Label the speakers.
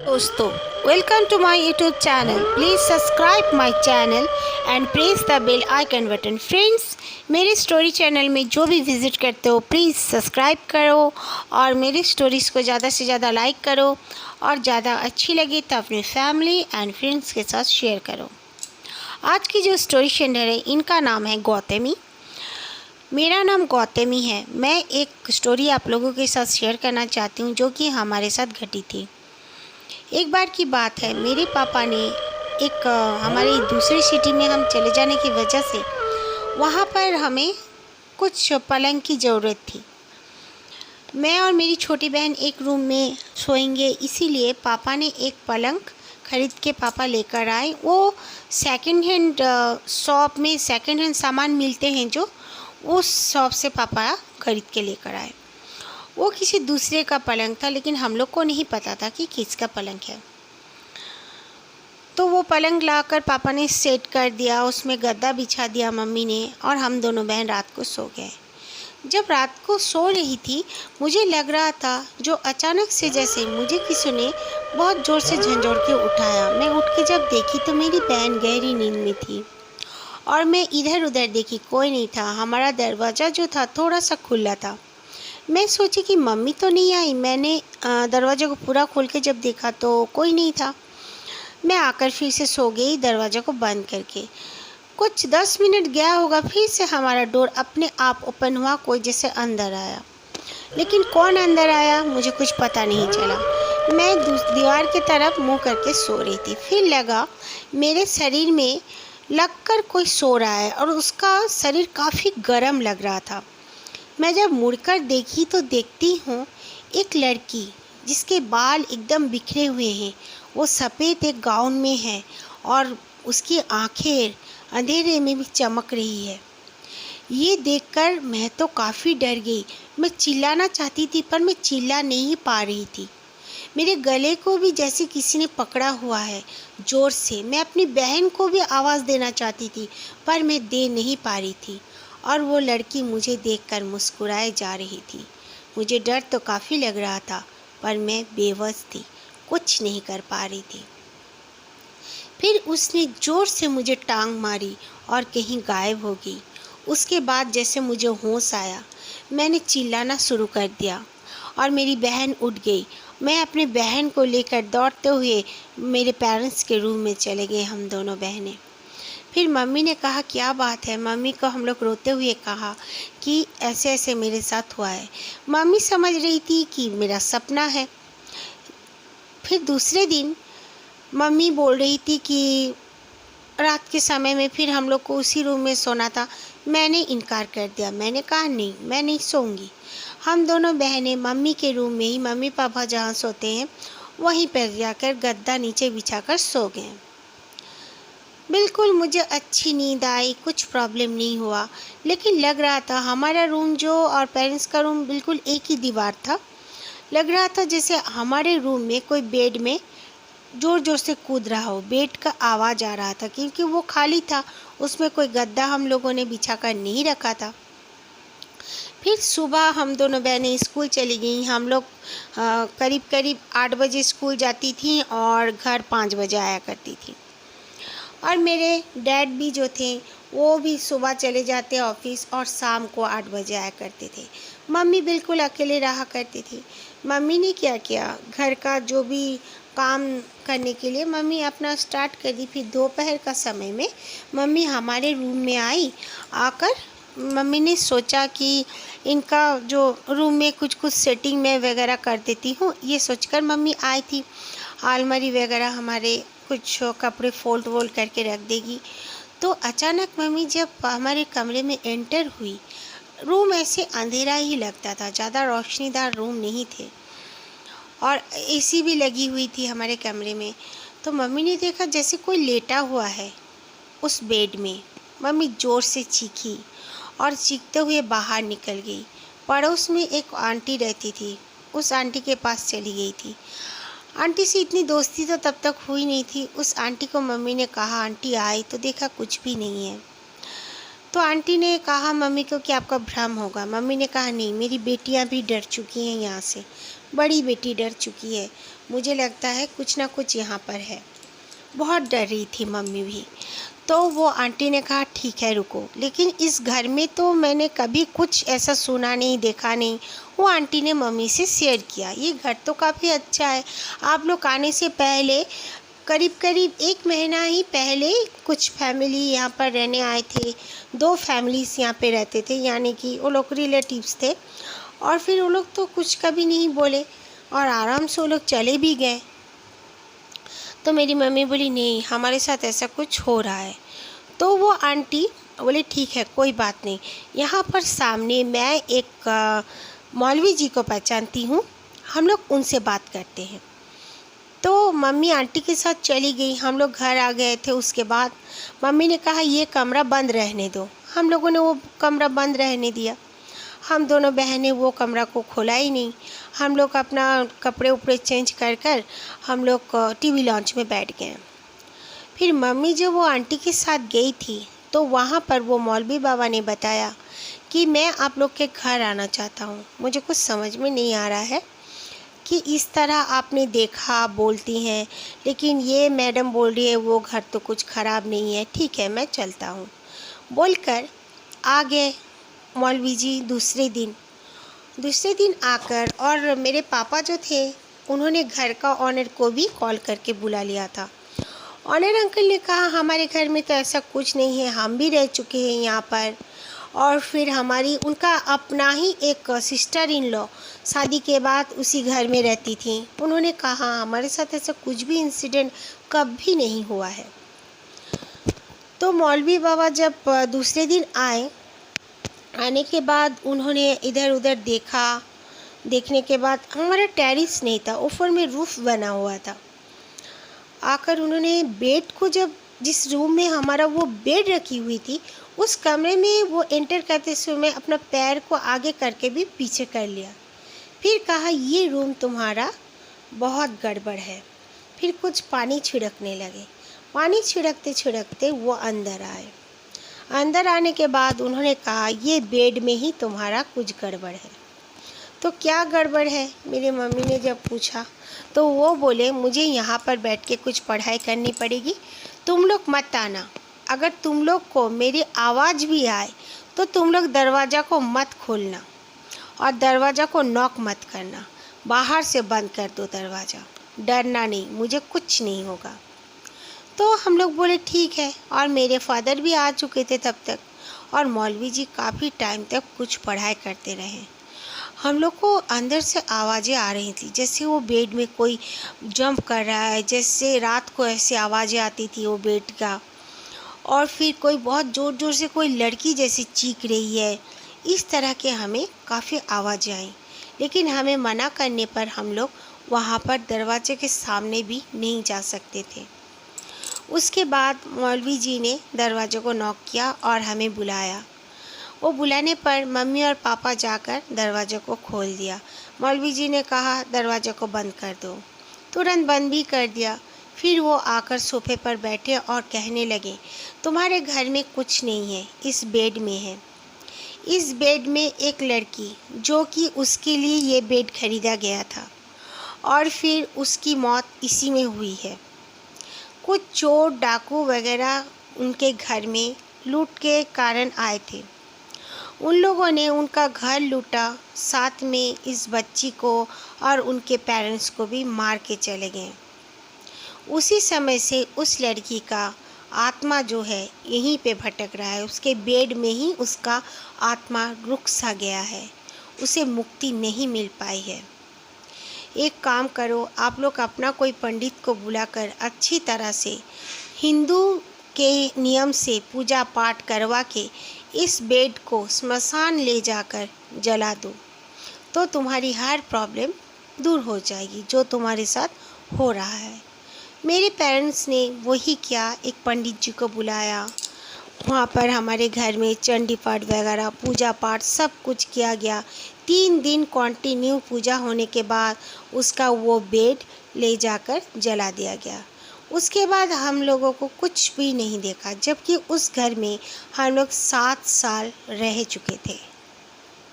Speaker 1: दोस्तों, welcome to my YouTube channel. Please subscribe my channel and press the bell icon button. Friends, मेरे story channel में जो भी visit करते हो प्लीज़ सब्सक्राइब करो और मेरी स्टोरीज़ को ज़्यादा से ज़्यादा लाइक करो और ज़्यादा अच्छी लगी तो अपनी फैमिली एंड फ्रेंड्स के साथ शेयर करो। आज की जो स्टोरी सेंडर है इनका नाम है गौतमी। मेरा नाम गौतमी है। मैं एक स्टोरी आप लोगों के साथ शेयर करना चाहती हूँ जो कि हमारे साथ घटी थी। एक बार की बात है, मेरे पापा ने हमारी दूसरी सिटी में हम चले जाने की वजह से वहाँ पर हमें कुछ पलंग की ज़रूरत थी। मैं और मेरी छोटी बहन एक रूम में सोएंगे, इसीलिए पापा ने एक पलंग ख़रीद के पापा लेकर आए। वो सेकंड हैंड शॉप में सेकंड हैंड सामान मिलते हैं जो, उस शॉप से पापा ख़रीद के लेकर आए। वो किसी दूसरे का पलंग था, लेकिन हम लोग को नहीं पता था कि किसका पलंग है। तो वो पलंग लाकर पापा ने सेट कर दिया, उसमें गद्दा बिछा दिया मम्मी ने, और हम दोनों बहन रात को सो गए। जब रात को सो रही थी, मुझे लग रहा था जो अचानक से जैसे मुझे किसी ने बहुत ज़ोर से झंझोड़ के उठाया। मैं उठ के जब देखी तो मेरी बहन गहरी नींद में थी और मैं इधर उधर देखी, कोई नहीं था। हमारा दरवाज़ा जो था थोड़ा सा खुला था। मैं सोची कि मम्मी तो नहीं आई। मैंने दरवाज़े को पूरा खोल के जब देखा तो कोई नहीं था। मैं आकर फिर से सो गई दरवाज़े को बंद करके। कुछ 10 मिनट गया होगा, फिर से हमारा डोर अपने आप ओपन हुआ। कोई जैसे अंदर आया, लेकिन कौन अंदर आया मुझे कुछ पता नहीं चला। मैं दीवार की तरफ मुँह करके सो रही थी। फिर लगा मेरे शरीर में लगकर कोई सो रहा है और उसका शरीर काफ़ी गर्म लग रहा था। मैं जब मुड़कर देखी तो देखती हूँ एक लड़की जिसके बाल एकदम बिखरे हुए हैं। वो सफ़ेद एक गाउन में है और उसकी आंखें अंधेरे में भी चमक रही है। ये देखकर मैं तो काफ़ी डर गई। मैं चिल्लाना चाहती थी पर मैं चिल्ला नहीं पा रही थी। मेरे गले को भी जैसे किसी ने पकड़ा हुआ है ज़ोर से। मैं अपनी बहन को भी आवाज़ देना चाहती थी पर मैं दे नहीं पा रही थी। और वो लड़की मुझे देखकर मुस्कुराए जा रही थी। मुझे डर तो काफ़ी लग रहा था पर मैं बेबस थी, कुछ नहीं कर पा रही थी। फिर उसने ज़ोर से मुझे टांग मारी और कहीं गायब हो गई। उसके बाद जैसे मुझे होश आया, मैंने चिल्लाना शुरू कर दिया और मेरी बहन उठ गई। मैं अपने बहन को लेकर दौड़ते हुए मेरे पेरेंट्स के रूम में चले गए, हम दोनों बहनें। फिर मम्मी ने कहा क्या बात है। मम्मी को हम लोग रोते हुए कहा कि ऐसे ऐसे मेरे साथ हुआ है। मम्मी समझ रही थी कि मेरा सपना है। फिर दूसरे दिन मम्मी बोल रही थी कि रात के समय में फिर हम लोग को उसी रूम में सोना था। मैंने इनकार कर दिया। मैंने कहा नहीं, मैं नहीं सोऊंगी। हम दोनों बहनें मम्मी के रूम में ही, मम्मी पापा जहाँ सोते हैं वहीं पर जाकर गद्दा नीचे बिछाकर सो गए। बिल्कुल मुझे अच्छी नींद आई, कुछ प्रॉब्लम नहीं हुआ। लेकिन लग रहा था हमारा रूम जो और पेरेंट्स का रूम बिल्कुल एक ही दीवार था। लग रहा था जैसे हमारे रूम में कोई बेड में ज़ोर ज़ोर से कूद रहा हो। बेड का आवाज़ आ रहा था क्योंकि वो खाली था, उसमें कोई गद्दा हम लोगों ने बिछा कर नहीं रखा था। फिर सुबह हम दोनों बहनें स्कूल चली गईं। हम लोग करीब करीब 8 बजे स्कूल जाती थी और घर 5 बजे आया करती थी। और मेरे डैड भी जो थे वो भी सुबह चले जाते ऑफिस और शाम को 8 बजे आया करते थे। मम्मी बिल्कुल अकेले रहा करती थी। मम्मी ने क्या किया, घर का जो भी काम करने के लिए मम्मी अपना स्टार्ट कर दी। फिर दोपहर का समय में मम्मी हमारे रूम में आई। आकर मम्मी ने सोचा कि इनका जो रूम में कुछ कुछ सेटिंग में वगैरह कर देती हूँ, ये सोचकर मम्मी आई थी। अलमारी वगैरह हमारे कुछ कपड़े फोल्ड वोल्ड करके रख देगी। तो अचानक मम्मी जब हमारे कमरे में एंटर हुई, रूम ऐसे अंधेरा ही लगता था, ज़्यादा रोशनीदार रूम नहीं थे और एसी भी लगी हुई थी हमारे कमरे में। तो मम्मी ने देखा जैसे कोई लेटा हुआ है उस बेड में। मम्मी ज़ोर से चीखी और चीखते हुए बाहर निकल गई। पड़ोस में एक आंटी रहती थी, उस आंटी के पास चली गई थी। आंटी से इतनी दोस्ती तो तब तक हुई नहीं थी। उस आंटी को मम्मी ने कहा आंटी आई तो देखा कुछ भी नहीं है। तो आंटी ने कहा मम्मी को कि आपका भ्रम होगा। मम्मी ने कहा नहीं, मेरी बेटियां भी डर चुकी हैं यहाँ से, बड़ी बेटी डर चुकी है, मुझे लगता है कुछ ना कुछ यहाँ पर है। बहुत डर रही थी मम्मी भी। तो वो आंटी ने कहा ठीक है रुको, लेकिन इस घर में तो मैंने कभी कुछ ऐसा सुना नहीं, देखा नहीं। वो आंटी ने मम्मी से शेयर किया, ये घर तो काफ़ी अच्छा है, आप लोग आने से पहले करीब करीब 1 महीना ही पहले कुछ फैमिली यहाँ पर रहने आए थे, 2 फैमिलीज यहाँ पे रहते थे, यानी कि वो लोग रिलेटिव्स थे। और फिर वो लोग तो कुछ कभी नहीं बोले और आराम से वो लोग चले भी गए। तो मेरी मम्मी बोली नहीं, हमारे साथ ऐसा कुछ हो रहा है। तो वो आंटी बोले ठीक है कोई बात नहीं, यहाँ पर सामने मैं एक मौलवी जी को पहचानती हूँ, हम लोग उनसे बात करते हैं। तो मम्मी आंटी के साथ चली गई, हम लोग घर आ गए थे। उसके बाद मम्मी ने कहा ये कमरा बंद रहने दो। हम लोगों ने वो कमरा बंद रहने दिया। हम दोनों बहनें वो कमरा को खोला ही नहीं। हम लोग अपना कपड़े उपड़े चेंज कर कर हम लोग टीवी लॉन्च में बैठ गए। फिर मम्मी जब वो आंटी के साथ गई थी तो वहाँ पर वो मौलवी बाबा ने बताया कि मैं आप लोग के घर आना चाहता हूँ, मुझे कुछ समझ में नहीं आ रहा है कि इस तरह आपने देखा बोलती हैं, लेकिन ये मैडम बोल रही है वो घर तो कुछ ख़राब नहीं है, ठीक है मैं चलता हूँ बोलकर आ गए मौलवी जी। दूसरे दिन आकर और मेरे पापा जो थे उन्होंने घर का ऑनर को भी कॉल करके बुला लिया था। ऑनर अंकल ने कहा हमारे घर में तो ऐसा कुछ नहीं है, हम भी रह चुके हैं यहाँ पर। और फिर हमारी उनका अपना ही एक सिस्टर इन लॉ शादी के बाद उसी घर में रहती थी। उन्होंने कहा हमारे साथ ऐसा कुछ भी इंसिडेंट कभी नहीं हुआ है। तो मौलवी बाबा जब दूसरे दिन आने के बाद उन्होंने इधर उधर देखा। देखने के बाद हमारा टेरेस नहीं था, ऊपर में रूफ बना हुआ था। आकर उन्होंने बेड को, जब जिस रूम में हमारा वो बेड रखी हुई थी उस कमरे में वो एंटर करते समय अपना पैर को आगे करके भी पीछे कर लिया। फिर कहा ये रूम तुम्हारा बहुत गड़बड़ है। फिर कुछ पानी छिड़कने लगे। पानी छिड़कते छिड़कते वो अंदर आए। अंदर आने के बाद उन्होंने कहा ये बेड में ही तुम्हारा कुछ गड़बड़ है। तो क्या गड़बड़ है, मेरी मम्मी ने जब पूछा तो वो बोले मुझे यहाँ पर बैठ के कुछ पढ़ाई करनी पड़ेगी, तुम लोग मत आना। अगर तुम लोग को मेरी आवाज़ भी आए तो तुम लोग दरवाज़ा को मत खोलना और दरवाज़ा को नॉक मत करना, बाहर से बंद कर दो दरवाज़ा, डरना नहीं, मुझे कुछ नहीं होगा। तो हम लोग बोले ठीक है। और मेरे फादर भी आ चुके थे तब तक, और मौलवी जी काफ़ी टाइम तक कुछ पढ़ाई करते रहे। हम लोग को अंदर से आवाज़ें आ रही थी, जैसे वो बेड में कोई जंप कर रहा है, जैसे रात को ऐसे आवाज़ें आती थी वो बेड का। और फिर कोई बहुत ज़ोर ज़ोर से कोई लड़की जैसी चीख रही है, इस तरह के हमें काफ़ी आवाज़ें आई। लेकिन हमें मना करने पर हम लोग वहाँ पर दरवाजे के सामने भी नहीं जा सकते थे। उसके बाद मौलवी जी ने दरवाजे को नॉक किया और हमें बुलाया। वो बुलाने पर मम्मी और पापा जाकर दरवाजे को खोल दिया। मौलवी जी ने कहा दरवाजे को बंद कर दो, तुरंत बंद भी कर दिया। फिर वो आकर सोफे पर बैठे और कहने लगे तुम्हारे घर में कुछ नहीं है, इस बेड में है। इस बेड में एक लड़की, जो कि उसके लिए ये बेड खरीदा गया था, और फिर उसकी मौत इसी में हुई है। कुछ चोर डाकू वगैरह उनके घर में लूट के कारण आए थे। उन लोगों ने उनका घर लूटा, साथ में इस बच्ची को और उनके पेरेंट्स को भी मार के चले गए। उसी समय से उस लड़की का आत्मा जो है यहीं पे भटक रहा है, उसके बेड में ही उसका आत्मा रुक सा गया है, उसे मुक्ति नहीं मिल पाई है। एक काम करो, आप लोग अपना कोई पंडित को बुलाकर अच्छी तरह से हिंदू के नियम से पूजा पाठ करवा के इस बेड को स्मशान ले जाकर जला दो, तो तुम्हारी हर प्रॉब्लम दूर हो जाएगी जो तुम्हारे साथ हो रहा है। मेरे पेरेंट्स ने वही किया, एक पंडित जी को बुलाया। वहाँ पर हमारे घर में चंडी पाठ वगैरह पूजा पाठ सब कुछ किया गया। 3 दिन कंटिन्यू पूजा होने के बाद उसका वो बेड ले जाकर जला दिया गया। उसके बाद हम लोगों को कुछ भी नहीं देखा, जबकि उस घर में हम लोग 7 साल रह चुके थे।